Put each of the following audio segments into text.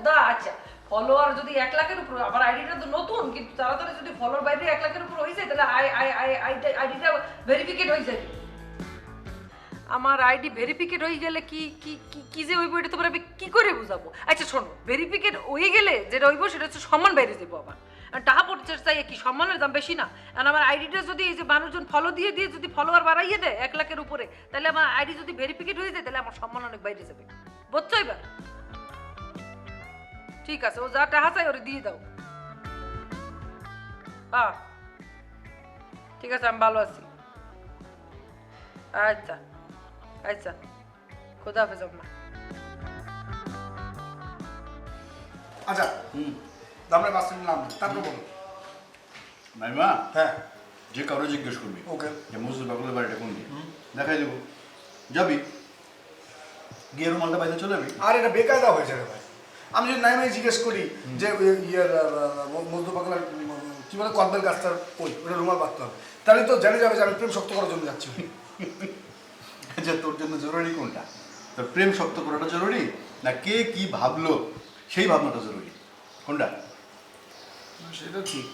খোদা আচ্ছা ফলোয়ার যদি 1 লাখের উপর, আমার আইডিটা তো নতুন, কিন্তু তাড়াতাড়ি যদি ফলোয়ার বাইরে 1 লাখের উপর হয়ে যায় তাহলে আইডিটা ভেরিফিকেট হয়ে যাবে। আমার আইডি ভেরিফিকেট হয়ে গেলে কি কি কি যে হইব এটা তোমরা আমি কি করে বুঝাবো? আচ্ছা শোনো, ভেরিফিকেট হয়ে গেলে যেটা হইব সেটা হচ্ছে সম্মান বাইরে যাবো আবার। আর টাকা পড়তে চাই কি সম্মানের দাম বেশি না? আর আমার আইডিটা যদি এই যে মানুষজন ফলো দিয়ে দিয়ে যদি ফলোয়ার বাড়াইয়ে দেয় 1 লাখের উপরে, তাহলে আমার আইডি যদি ভেরিফিকেট হয়ে যায় তাহলে আমার সম্মান অনেক বাইরে যাবে, বুঝছো? এবার ঠিক আছে, ও যা টাকা চাই ওরে দিয়ে দাও। হ্যাঁ ঠিক আছে, আমি ভালো আছি। আচ্ছা আচ্ছা, খোদা হাফেজ আম্মা। আচ্ছা আমরা বাসে নিলাম তারপর বলো। মাইমা হ্যাঁ যে কারো জিজ্ঞেস করবি ওকে যে মজুর বাকুলের বাড়িটা কোন দিকে, দেখাই দেবো, যাবি গিয়ে রুমালটা বাইরে চলে যাবি। আর এটা বেকায়দা হয়ে যাবে ভাই। আমি যদি নাইমাই জিজ্ঞেস করি যে ইয়ের মজদুর বাকুলার কি বলে কদবেল গাছটার ওই ওটা রুমাল বাঁধতে হবে, তাহলে তো জেনে যাবে যে আমি প্রেম শক্ত করার জন্য যাচ্ছি। যে তোর জন্য জরুরি কোনটা, তোর প্রেম শক্ত করাটা জরুরি না কে কি ভাবলো সেই ভাবনাটা জরুরি, কোনটা? সেটা ঠিক।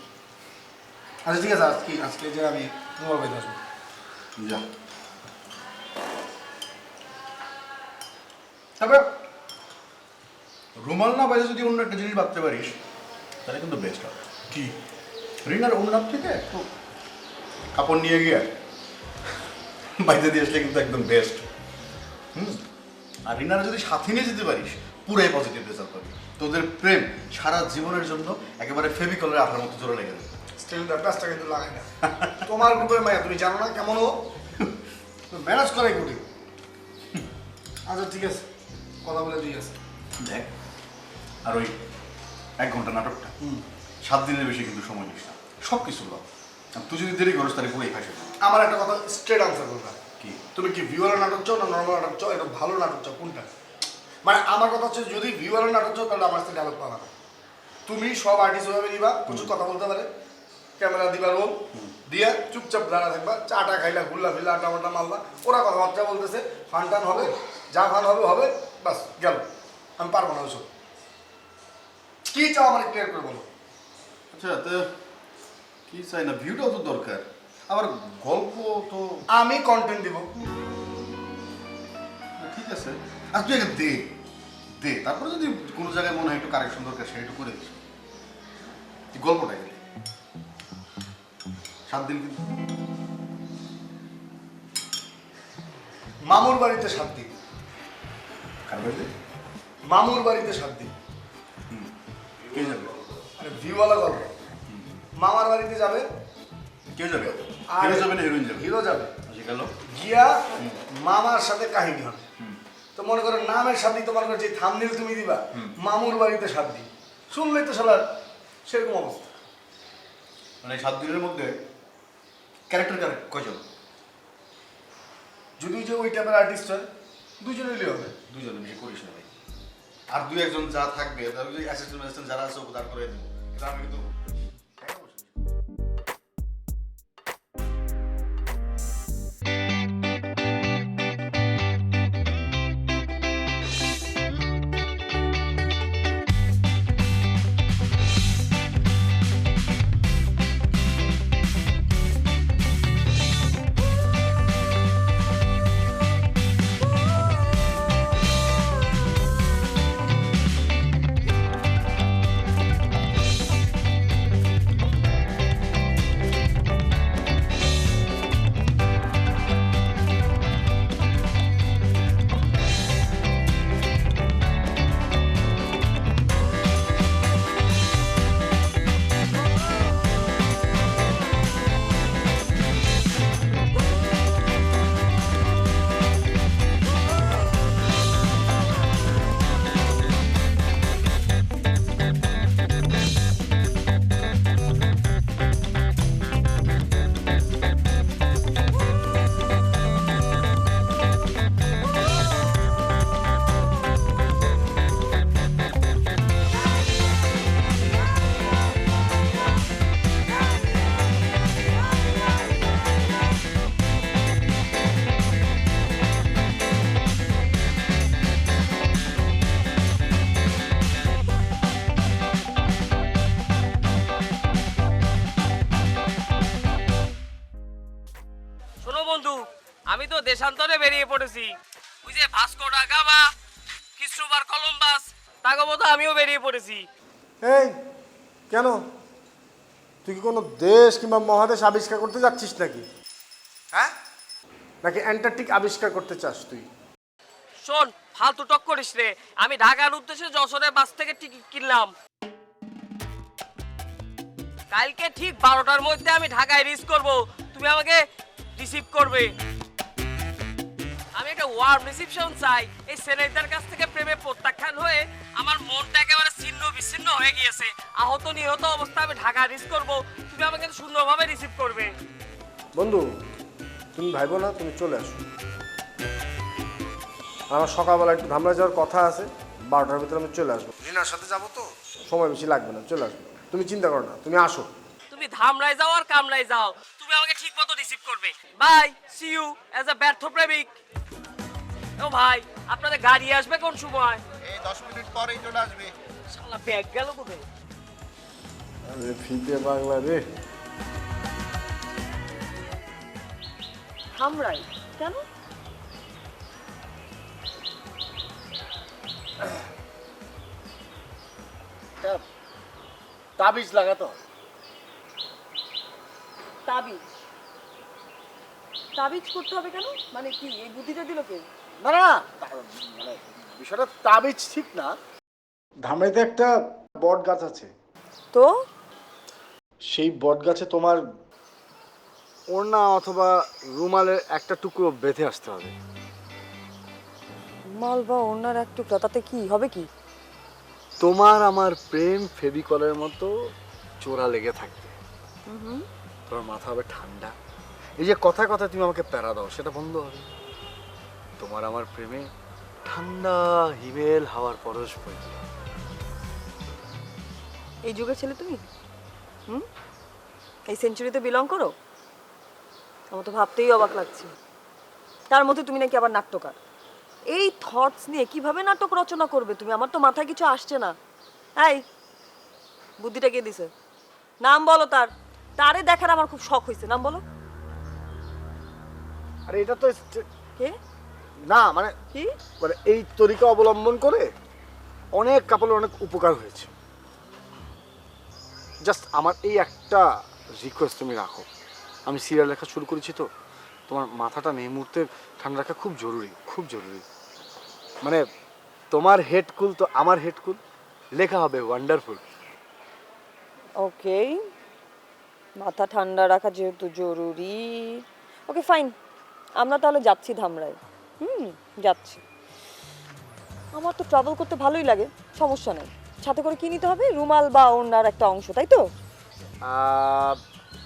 আচ্ছা ঠিক আছে, আজকে যে আমি রুমাল বেঁধে আসবো। যা। তারপরে রুমাল না বাইরে যদি অন্য একটা জিনিস ভাবতে পারিস তাহলে কিন্তু বেস্ট হবে। কি? রিনার ওনার থেকে একটু কাপড় নিয়ে গিয়ে বাইরে দিয়ে আসলে কিন্তু একদম বেস্ট। আর রিনার যদি সাথে নিয়ে যেতে পারিস পুরাই পজিটিভ রেজাল্ট পাবি। তোদের প্রেম সারা জীবনের জন্য একেবারে ফেভিকলের আঠার মতো জোরে লেগে যাবে। স্টিল ব্যাপারটা কিন্তু লাগাই না। তোমার গ্রুপের মায়া তুমি জানো না কেমন ও ম্যানেজ করে গুটি। আচ্ছা ঠিক আছে, কথা বলে ঠিক আছে। দেখ আর ওই 1 ঘন্টা নাটকটা 7 দিনের বেশি কিন্তু সময় নিস না, সব কিছু লও। তুই যদি দেরি করিস তাহলে পুরোই ফাঁসে যাবে। আমার একটা কথা স্ট্রেট আনসার করবা। কি? তুমি কি ভিউয়ারের নাটক চাও না নর্মাল নাটক চাও? এটা ভালো নাটক চাও কোনটা? মানে আমার কথা হচ্ছে যদি ভিউয়ারের নাটক চাও তাহলে আমার সাথে ডায়লগ পাবা না। তুমি সব আর্টিস্ট ভাবে নিবা, প্রচুর কথা বলতে পারে, ক্যামেরা দিবা রোল দিয়ে চুপচাপ দাঁড়া থাকবা, চাটা খাইলা ঘুরলা ফিরলা আড্ডা মাড্ডা মারলা, ওরা কথাবার্তা বলতেছে, ফান টান হবে, যা ফান হবে হবে, বাস গেল। আমি পারবো না ওইসব। কি চাও আমার ক্লিয়ার করে বলো। আচ্ছা তো কি চাই না, ভিউটাও তো দরকার, আবার গল্প তো। আমি কন্টেন্ট দিব। ঠিক আছে, আর তুই আগে দে দে, তারপরে যদি কোনো জায়গায় মনে হয় একটু কারেকশন দরকার সেটা একটু করে দিস। তুই গল্পটা গেলে 7 দিন কিন্তু মামুর বাড়িতে 7 দিন। কার বাড়িতে? মামুর বাড়িতে 7 দিন। কে যাবে? মানে ভিউওয়ালা গল্প। মামার বাড়িতে যাবে, কে যাবে? আর হিরো যাবে না হিরোইন যাবে? হিরো যাবে। শিখালো গিয়া মামার সাথে কাহিনী হবে। তো মনে করো নামের সাথে তো মনে করো যে থামনেল তুমি দিবা মামুর বাড়িতে 7 দিন, শুনলেই তো শালার সেরকম অবস্থা। মানে 7 দিনের মধ্যে ক্যারেক্টার কয়জন? যদি যে ওই টাইপের আর্টিস্ট হয় 2 জন হইলে হবে। 2 জন, বেশি করিস না ভাই। আর 2-1 জন যা থাকবে তারা যদি অ্যাসিস্ট্যান্ট যারা আছে ওকে দাঁড় করে দেবো, কিন্তু আমি কিন্তু দেশান্তরে বেরিয়ে পড়েছি। ওই যে Vasco da Gama, Christopher Columbus, তাগো মতো আমিও বেরিয়ে পড়েছি। এই কেন, তুই কি কোনো দেশ কিংবা মহাদেশ আবিষ্কার করতে যাচ্ছিস নাকি? হ্যাঁ, নাকি অ্যান্টার্কটিক আবিষ্কার করতে চাস তুই? শোন, ফালতু টক করিস রে। আমি ঢাকার উদ্দেশ্যে যশোরে বাস থেকে টিকিট কিনলাম। কালকে ঠিক 12টার মধ্যে আমি ঢাকায় রিচ করব। তুমি আমাকে রিসিভ করবে। আমি একটা ওয়ার্ম রিসিপশন চাই। এই সেনাইদার কাছ থেকে প্রেমে প্রত্যাখ্যান হয়ে আমার মনটা একেবারে ছিন্ন বিচ্ছিন্ন হয়ে গিয়েছে। আহত নিহত অবস্থায় আমি ঢাকা রিচ করব। তুমি আমাকে সুন্দরভাবে রিসিভ করবে। বন্ধু, তুমি ভাইবো না, তুমি চলে আসো। আমার সকালবেলা একটু ধামরা যাওয়ার কথা আছে, 12টার ভিতরে আমি চলে আসবো। রিনার সাথে যাবো তো, সময় বেশি লাগবে না, চলে আসবো। তুমি চিন্তা করো না, তুমি আসো। তুমি ধামরায় যাও আর কামরায় যাও, তুমি আমাকে ঠিক মতো রিসিভ করবে। Bye, see you as a ব্যর্থ প্রেমিক। ও ভাই, আপনাদের গাড়ি আসবে কোন সময়? এই 10 মিনিট পরেই চলে আসবে। শালা ব্যাগ গেল কোথায়? আরে ফিতে বাংলা রে। ধামরাই কেন? তাবিজ লাগাতো। তাবিজ তাবিজ করতে হবে কেন? মানে কি এই বুদ্ধিটা দিল কে? না না, মানে বিষয়টা তাবিজ ঠিক না। ধামরাইতে একটা বট গাছ আছে, তো সেই বট গাছে তোমার ওড়না অথবা রুমালের একটা টুকরো বেঁধে আসতে হবে। মাল বা ওনার এক টুকরা, তাতে কি হবে? কি তোমার আমার প্রেম ফেভিকলের মতো চোরা লেগে থাকবে। তোমার মাথা হবে ঠান্ডা। এই যে কথায় কথায় তুমি আমাকে প্যারা দাও, সেটা বন্ধ হবে। তোমার আমার প্রেমে ঠান্ডা হিমেল হাওয়ার পরশ বইবে। এই যুগের ছেলে তুমি? এই সেঞ্চুরিতে বিলং করো? আমার তো ভাবতেই অবাক লাগছে। তার মধ্যে তুমি নাকি আবার নাট্যকার। এই থটস নিয়ে কিভাবে নাটক রচনা করবে তুমি? আমার তো মাথায় কিছু আসছে না। এই বুদ্ধিটা কে দিছে? নাম বলো তার। তারে দেখার আমার খুব শখ হয়েছে, নাম বলো। আরে এটা তো কে? না, মানে কি? মানে এই তরিকা অবলম্বন করে অনেক কাপলের অনেক উপকার হয়েছে। জাস্ট আমার এই একটা রিকোয়েস্ট তুমি রাখো। আমি সিরিয়াল লেখা শুরু করেছি তো, তোমার মাথাটা এই মুহূর্তে ঠান্ডা রাখা খুব জরুরি, খুব জরুরি। মানে তোমার হেড কুল তো আমার হেড কুল, লেখা হবে ওয়ান্ডারফুল। ওকে, মাথা ঠান্ডা রাখা যেহেতু জরুরি, ওকে ফাইন, আমরা তাহলে যাচ্ছি ধামরায়। যাচ্ছি। আমার তো ট্রাভেল করতে ভালোই লাগে, সমস্যা নেই। সাথে করে কি নিতে হবে? রুমাল বা ওড়নার একটা অংশ, তাই তো?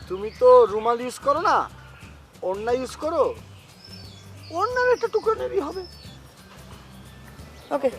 তুমি তো রুমাল ইউজ করো না, ওড়না ইউজ করো, ওড়নার একটা টুকরো নেই হবে। ওকে।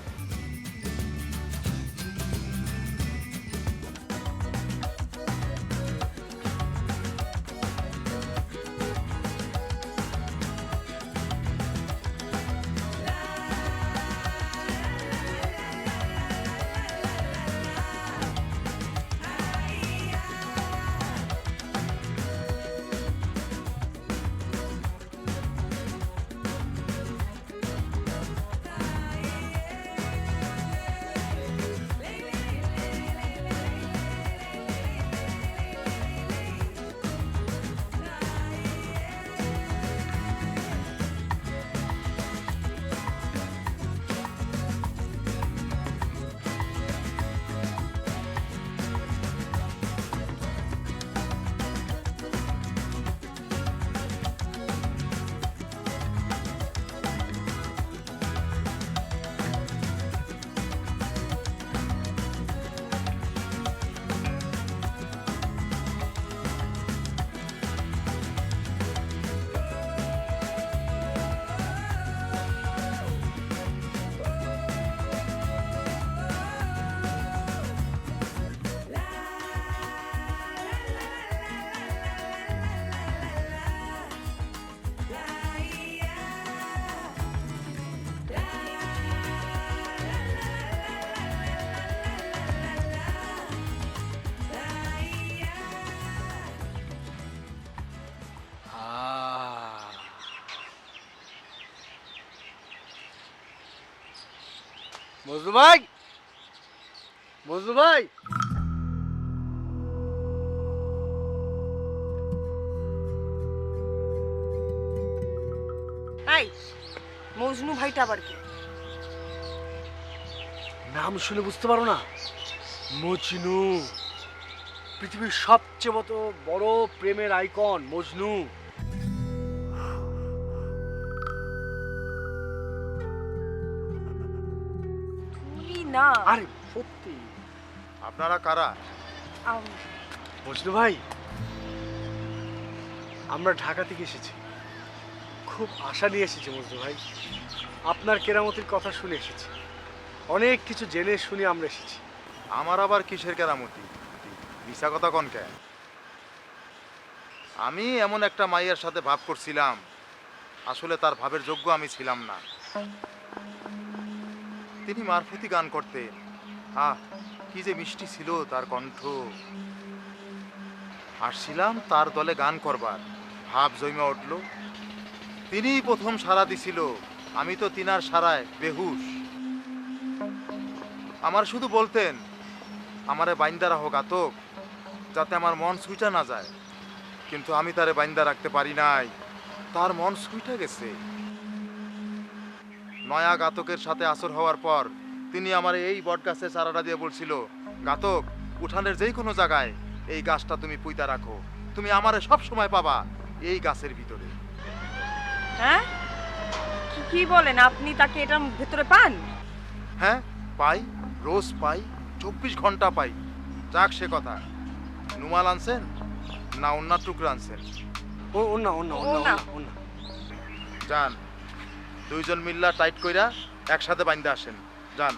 মজনু ভাই, মজনু ভাই, এই মজনু ভাইটা আবার কি? নাম শুনে বুঝতে পারো না? মজনু, পৃথিবীর সবচেয়ে বড় প্রেমের আইকন মজনু। তুমি না। আরে সত্যি। আপনারা কারা? মজনু ভাই, আমরা ঢাকা থেকে এসেছি, খুব আশা নিয়ে এসেছি মজনু ভাই। আপনার কেরামতির কথা শুনে এসেছি, অনেক কিছু জেনে শুনে আমরা এসেছি। আমার আবার কিসের কেরামতি? মিশা কথা কনকে? আমি এমন একটা মাইয়ার সাথে ভাব করছিলাম, আসলে তার ভাবের যোগ্য আমি ছিলাম না। তিনি মারফতি গান করতেন, আহ কি যে মিষ্টি ছিল তার কণ্ঠ। আসছিলাম তার দলে গান করবার, ভাব জমে উঠল। তিনিই প্রথম সাড়া দিছিল, আমি তো তিনার সারায় বেহুশ। আমার শুধু বলতেন, আমারে বাইন্দা রাখো গাতক, যাতে আমার মন ছুঁইটা না যায়। কিন্তু আমি তারে বাইন্দা রাখতে পারি নাই, তার মন ছুঁইটা গেছে। নয়া গাতকের সাথে আসর হওয়ার পর তিনি আমার এই বট গাছের চারাটা দিয়ে বলছিল, গাতক উঠানের যেই কোনো জায়গায় এই গাছটা তুমি পুঁতা রাখো, তুমি আমারে সব সময় পাবা এই গাছের ভিতরে। হ্যাঁ, কি বলেন আপনি? তাকে এটার ভেতরে পান? হ্যাঁ পাই, রোজ পাই, 24 ঘন্টা পাই। যাক সে কথা, নুমাল আনছেন না অন্য টুকরা আনছেন? ও না, ও না, ও না, ও না। যান, দুইজন মিল্লা টাইট কইরা একসাথে বাইন্দা আসেন, যান।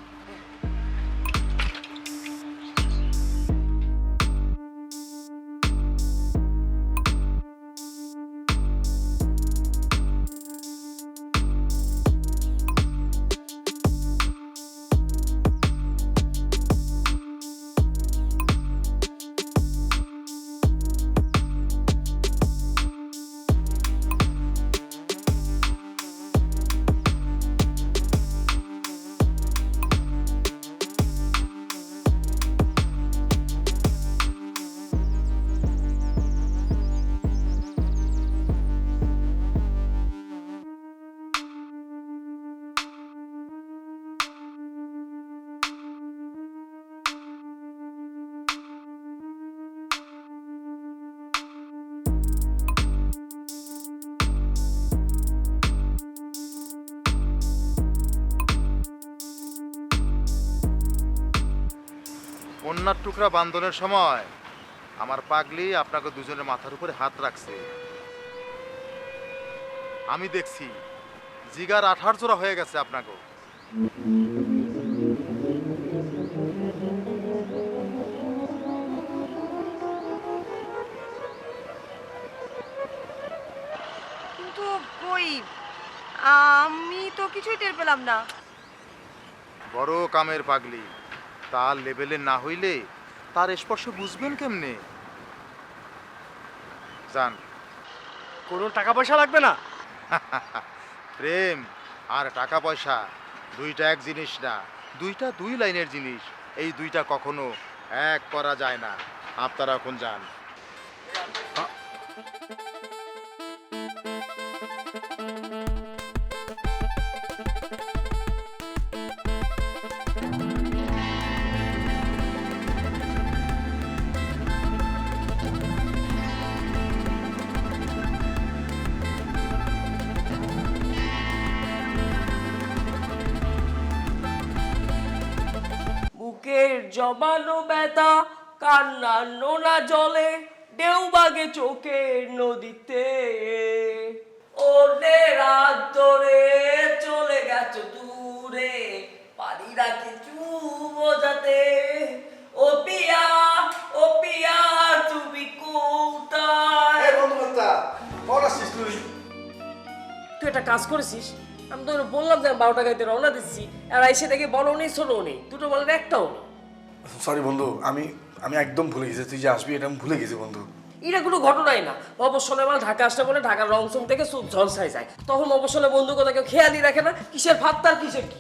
কন্যার টুকরা বান্ধনের সময় আমার পাগলি আপনাকে দুজনের মাথার উপরে হাত রাখছে। আমি দেখছি জিগার 18 জোড়া হয়ে গেছে আপনাকে। কিন্তু কই, আমি তো কিছুই টের পেলাম না। বড় কামের পাগলি, তার লেভেলে না হইলে তার স্পর্শ বুঝবেন কেমনে? জান, কোনো টাকা পয়সা লাগবে না। প্রেম আর টাকা পয়সা দুইটা এক জিনিস না, দুইটা দুই লাইনের জিনিস। এই দুইটা কখনো এক করা যায় না। আপনারা এখন যান। বুকের জমানো ব্যথা, কান্না নোনা জলে, ঢেউ বাগে চোখের নদীতে। ওরে রাত ধরে চলে গেছো দূরে, পারি না কিছু বোঝাতে। ও পিয়া, ও পিয়া, তুমি কোথায়? তুই একটা কাজ করেছিস, আমি তো বললাম যে 12টা গাইতে রওনা দিচ্ছি, আর এসে দেখে বড় নেই ছোটও নেই, দুটো বলের একটাও নেই। সরি বন্ধু, আমি একদম ভুলে গেছি, তুই যে আসবি এটা আমি ভুলে গেছি বন্ধু। এটা কোনো ঘটনাই না। অবসরে মাল ঢাকা আসতে বলে ঢাকার রংসুম থেকে সুদ ঝলসায় যায়, তখন অবসরে বন্ধু কথা কেউ খেয়ালই রাখে না, কিসের ভাত তার কিসের কি।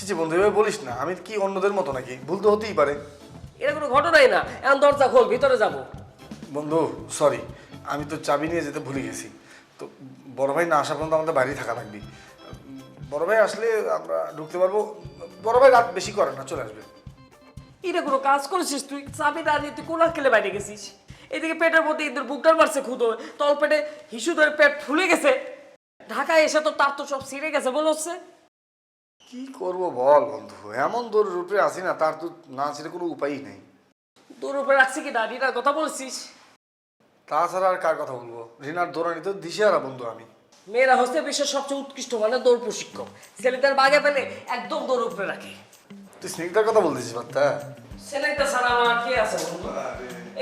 ছি বন্ধু এভাবে বলিস না, আমি কি অন্যদের মতো নাকি? ভুল তো হতেই পারে। এটা কোনো ঘটনাই না, এখন দরজা খোল, ভিতরে যাবো। বন্ধু সরি, আমি তো চাবি নিয়ে যেতে ভুলে গেছি। তো বড় ভাই না আসা পর্যন্ত আমাদের বাইরেই থাকা লাগবে। বড় ভাই আসলে আমরা ঢুকতে পারবো। বড় ভাই রাত বেশি করে না, চলে আসবে। এটা কোনো কাজ করেছিস তুই? চাবি না নিয়ে তুই কোন আক্কেলে বাইরে গেছিস? এদিকে পেটের মধ্যে ইঁদুর বুকটার মারছে খুদ, তল পেটে হিসু ধরে পেট ফুলে গেছে। ঢাকায় এসে তো তার তো সব ছিঁড়ে গেছে মনে হচ্ছে। কি করব বল বন্ধু, এমন তোর রূপে আসি না, তার তো না ছিল কোনো উপায়ই নেই। তোর উপরে রাখছি কি না, রিনার কথা বলছিস? তাছাড়া আর কার কথা বলবো? রিনার দৌড়ানি তো দিশেহারা বন্ধু আমি। মেয়েরা হচ্ছে বিশ্বের সবচেয়ে উৎকৃষ্ট মানে দৌড় প্রশিক্ষক। ছেলেদের বাগে পেলে একদম দৌড় উপরে রাখে। তুই স্নিগ্ধার কথা বলতেছিস বার্তা? ছেলেটা ছাড়া আমার কে আছে বন্ধু?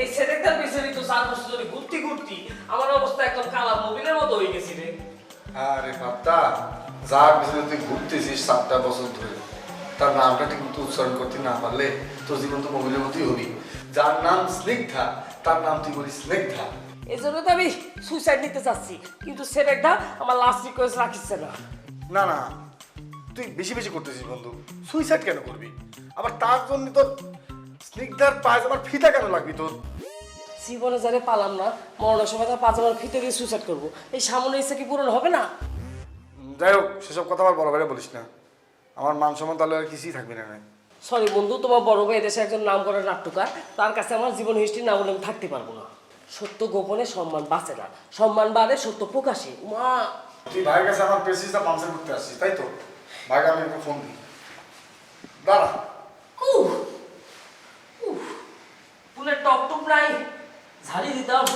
এই ছেলেটার পিছনে তো 4 বছর ধরে ঘুরতি ঘুরতি আমার অবস্থা একদম কালা মোবিলের মতো হয়ে গেছি রে। আরে বার্তা, যার পিছনে তুই ঘুরতেছিস 7টা বছর ধরে, তার নামটা ঠিক মতো উচ্চারণ করতে না পারলে তোর জীবন তো মোবিলের মতোই হবি। যার নাম স্নিগ্ধা, তার নাম তুই বলিস স্নিগ্ধা। এই জন্য তো আমি সুইসাইড নিতে চাচ্ছি, কিন্তু ছেলেটা আমার লাস্ট রিকোয়েস্ট রাখিচ্ছে না। না না, তুই বেশি বেশি করতেছিস বন্ধু। সুইসাইড কেন করবি? আবার তার জন্য তোর স্নিগ্ধার পায়জামার ফিতা কেন লাগবি তোর? জীবনে যারে পালাম না, মরণের সময় তার পাঁচবার ফিতে দিয়ে সুইসাইড করবো, এই সামনে ইচ্ছা কি পূরণ হবে না? যাই হোক, সেসব কথা আবার বড় ভাইরা বলিস না। আমার মান সম্মান তাহলে আর কিছুই থাকবি না। সরি বন্ধু, তোমার বড় ভাই দেশে একজন নাম করা নাট্যকার, তার কাছে আমার জীবন হিস্ট্রি না বলে আমি থাকতে পারবো না। সত্য গোপনে সম্মান বাঁচে না, সম্মান বাড়ে সত্য প্রকাশে। মা তুই ভাইয়ের কাছে আমার প্রেসিসটা পাঞ্চার করতে আসছিস, তাই তো? ভাইকে আমি একটা ফোন দিই, দাঁড়া। ফুলের টপ টপ নাই, ঝাড়ি দিতাম।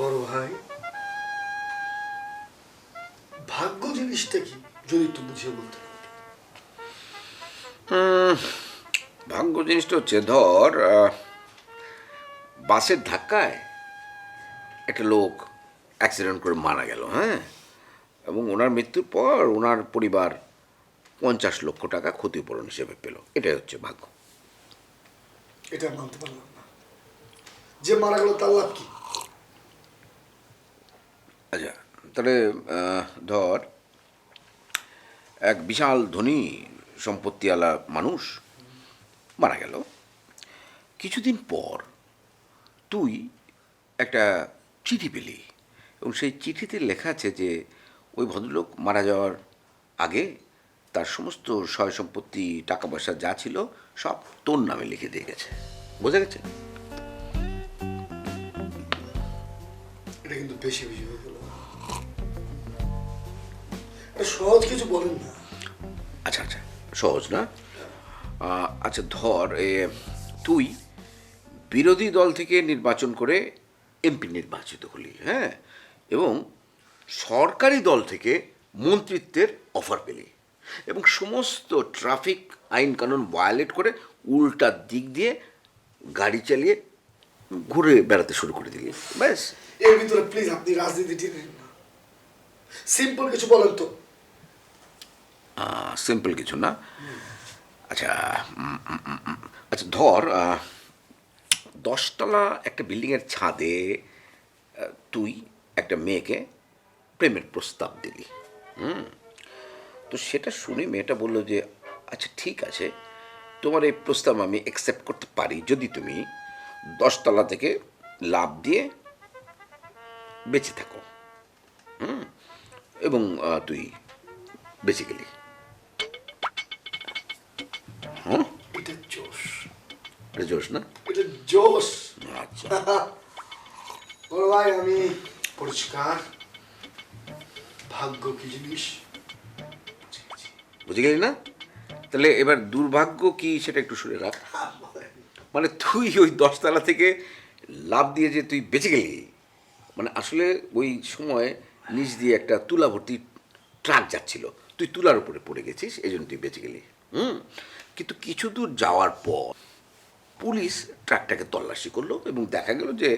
বড় ভাই, ভাগ্য জিনিসটা কি যদি একটু বুঝিয়ে বলতে? ভাগ্য জিনিসটা হচ্ছে, ধর বাসের ধাক্কায় একটা লোক অ্যাক্সিডেন্ট করে মারা গেল, হ্যাঁ, এবং ওনার মৃত্যুর পর ওনার পরিবার 50 লক্ষ টাকা ক্ষতিপূরণ হিসেবে পেল। এটাই হচ্ছে ভাগ্য। এটা মানতে পারলাম না। যে মারা গেল তার লাভ কি? আচ্ছা, তাহলে ধর এক বিশাল ধনী সম্পত্তিওয়ালা মানুষ মারা গেল, কিছুদিন পর তুই একটা চিঠি পেলি, এবং সেই চিঠিতে লেখা আছে যে ওই ভদ্রলোক মারা যাওয়ার আগে তার সমস্ত সয় সম্পত্তি, টাকা পয়সা যা ছিল সব তোর নামে লিখে দিয়ে গেছে। বোঝা গেছে? এটা কিন্তু বেশি বেশি হয়ে গেল। সহজ কিছু বলেন না। আচ্ছা আচ্ছা, সহজ না? আচ্ছা ধর তুই বিরোধী দল থেকে নির্বাচন করে এমপি নির্বাচিত হলি, হ্যাঁ, এবং সরকারি দল থেকে মন্ত্রিত্বের অফার পেলি, এবং সমস্ত ট্রাফিক আইন কানুন ভায়োলেট করে উল্টা দিক দিয়ে গাড়ি চালিয়ে ঘুরে বেড়াতে শুরু করে দিলি। ব্যাস। এর ভিতরে প্লিজ আপনি রাজনীতি টেনেন না, সিম্পল কিছু বলেন তো। সিম্পল কিছু না? আচ্ছা আচ্ছা ধর 10 তলা একটা বিল্ডিংয়ের ছাদে তুই একটা মেয়েকে প্রেমের প্রস্তাব দিলি, তো সেটা শুনে মেয়েটা বললো যে আচ্ছা ঠিক আছে, তোমার এই প্রস্তাব আমি অ্যাকসেপ্ট করতে পারি যদি তুমি 10 তলা থেকে লাফ দিয়ে বেঁচে থাকো, এবং তুই বেঁচে গেলি। এটা জোশ, এটা জোশ না? এটা জোশ। আচ্ছা, বড় ভাই আমি পরিষ্কার ভাগ্য কি জিনিস বুঝে গেলি না? তাহলে এবার দুর্ভাগ্য কি সেটা একটু শুনে রাখ। মানে তুই ওই 10 তলা থেকে লাফ দিয়ে যে তুই বেঁচে গেলি, মানে আসলে ওই সময় নিচ দিয়ে একটা তুলা ভর্তি ট্রাক যাচ্ছিল, তুই তুলার উপরে পড়ে গেছিস, এই জন্য তুই বেঁচে গেলি। কিন্তু কিছু দূর যাওয়ার পর পুলিশ ট্রাকটাকে তল্লাশি করলো এবং দেখা গেল যে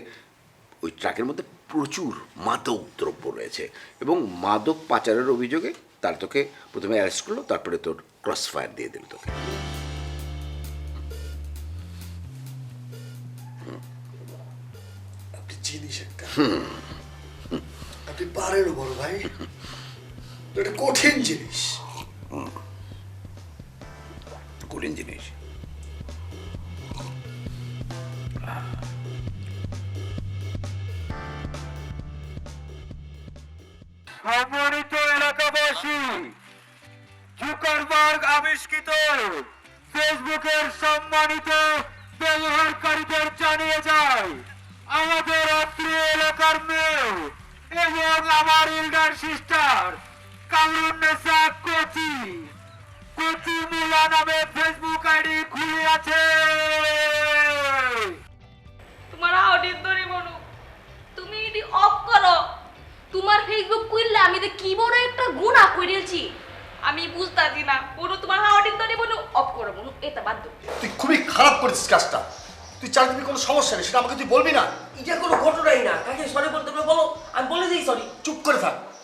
ওই ট্রাকের মধ্যে প্রচুর মাদক দ্রব্য রয়েছে, এবং মাদক পাচারের অভিযোগে তার তোকে প্রথমে অ্যারেস্ট করলো, তারপরে তোর ক্রস ফায়ার দিয়ে দিল তোকে। জিনিস একটা। আপনি পারেন বড় ভাই, এটা কঠিন জিনিস। কঠিন জিনিস। সম্মানিত এলাকাবাসী, জুকারবার্গ আবিষ্কৃত ফেসবুকের সম্মানিত ব্যবহারকারীদের জানিয়ে যায়, আমাদের অত্র এলাকার মেয়ে এবং আমার এল্ডার সিস্টার কামরুন্নেসা কোচি মুলা নামে ফেসবুক আইডি খুলে আছে। তোমার আউডিট ধরে বলো, তুমি এটি অফ করো। তোমার ফেসবুক খুললে আমি তো কি বড় একটা গুনাহ করেছি আমি বুঝতাছি না। বলো তোমার আউডিট ধরে বলো অফ করো, বলো এটা বাদ দাও। তুই খুবই খারাপ করেছিস কাজটা। তুই চাকরি কোনো সমস্যা নেই, সেটা আমাকে তুই বলবি না? এটা কোনো ঘটনাই না, কাকে সরি বলতে হবে বলো, আমি বলে দিই সরি। চুপ করে থাক।